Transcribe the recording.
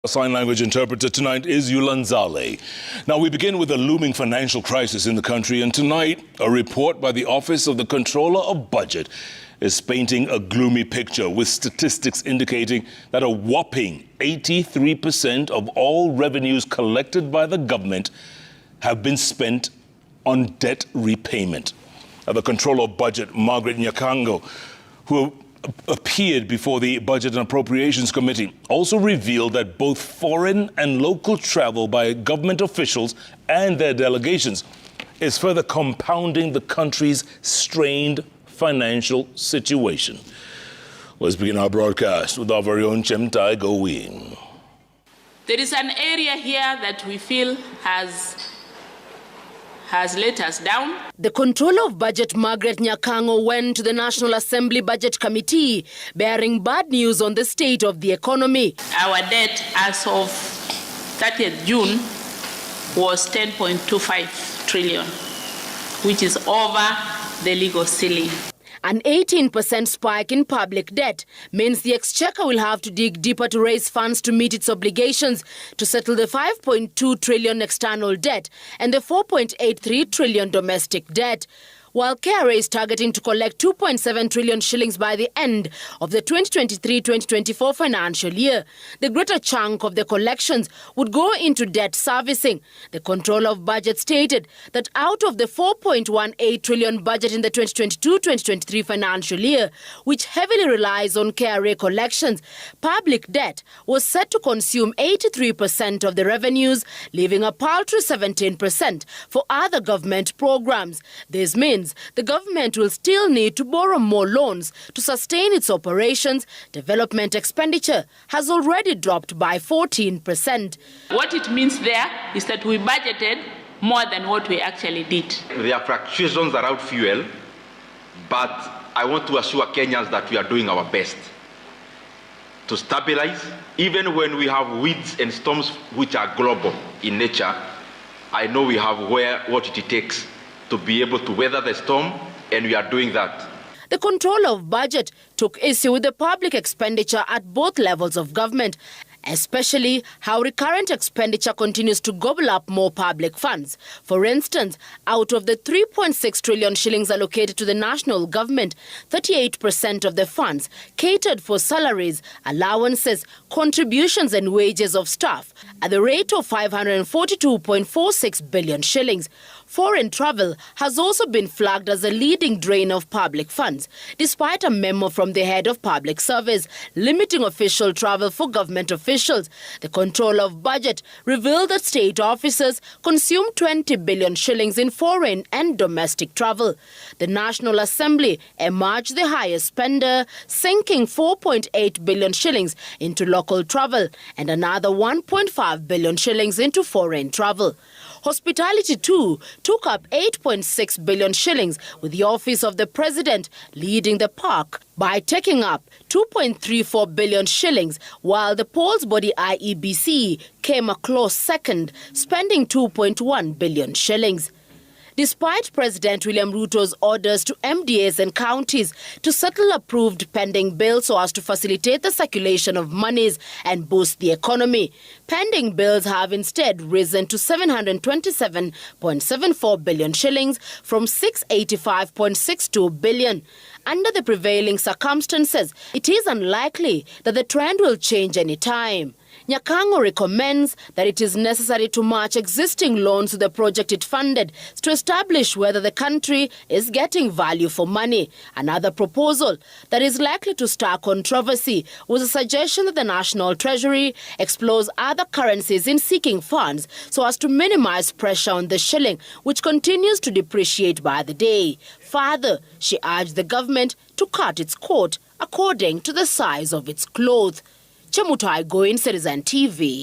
Our sign language interpreter tonight is Yulanzale. Now we begin with a looming financial crisis in the country, and tonight a report by the Office of the Controller of Budget is painting a gloomy picture, with statistics indicating that a whopping 83% of all revenues collected by the government have been spent on debt repayment. Now, the Controller of Budget, Margaret Nyakango, who appeared before the Budget and Appropriations Committee, also revealed that both foreign and local travel by government officials and their delegations is further compounding the country's strained financial situation. Let's begin our broadcast with our very own Chemtai Gowin. There is an area here that we feel has let us down. The Controller of Budget, Margaret Nyakango, went to the National Assembly Budget Committee bearing bad news on the state of the economy. Our debt as of 30th June was 10.25 trillion, which is over the legal ceiling. An 18% spike in public debt means the Exchequer will have to dig deeper to raise funds to meet its obligations to settle the 5.2 trillion external debt and the 4.83 trillion domestic debt. While KRA is targeting to collect 2.7 trillion shillings by the end of the 2023-2024 financial year, the greater chunk of the collections would go into debt servicing. The Controller of Budget stated that out of the 4.18 trillion budget in the 2022-2023 financial year, which heavily relies on KRA collections, public debt was set to consume 83% of the revenues, leaving a paltry 17% for other government programs. This means the government will still need to borrow more loans to sustain its operations. Development expenditure has already dropped by 14%. What it means there is that we budgeted more than what we actually did. There are fluctuations around fuel, but I want to assure Kenyans that we are doing our best to stabilize. Even when we have winds and storms which are global in nature, I know we have what it takes to be able to weather the storm, and we are doing that. The Controller of Budget took issue with the public expenditure at both levels of government, especially how recurrent expenditure continues to gobble up more public funds. For instance, out of the 3.6 trillion shillings allocated to the national government, 38% of the funds catered for salaries, allowances, contributions and wages of staff at the rate of 542.46 billion shillings. Foreign travel has also been flagged as a leading drain of public funds, despite a memo from the head of public service limiting official travel for government officials. The Controller of Budget revealed that state officers consumed 20 billion shillings in foreign and domestic travel. The National Assembly emerged the highest spender, sinking 4.8 billion shillings into local travel and another 1.5 billion shillings into foreign travel. Hospitality too took up 8.6 billion shillings, with the Office of the President leading the pack by taking up 2.34 billion shillings, while the polls body IEBC came a close second, spending 2.1 billion shillings. Despite President William Ruto's orders to MDAs and counties to settle approved pending bills so as to facilitate the circulation of monies and boost the economy, pending bills have instead risen to 727.74 billion shillings from 685.62 billion. Under the prevailing circumstances, it is unlikely that the trend will change any time. Nyakango recommends that it is necessary to match existing loans to the project it funded to establish whether the country is getting value for money. Another proposal that is likely to stir controversy was a suggestion that the National Treasury explores other currencies in seeking funds so as to minimize pressure on the shilling, which continues to depreciate by the day. Further, she urged the government to cut its coat according to the size of its cloth. Chemutai Goin, Citizen TV.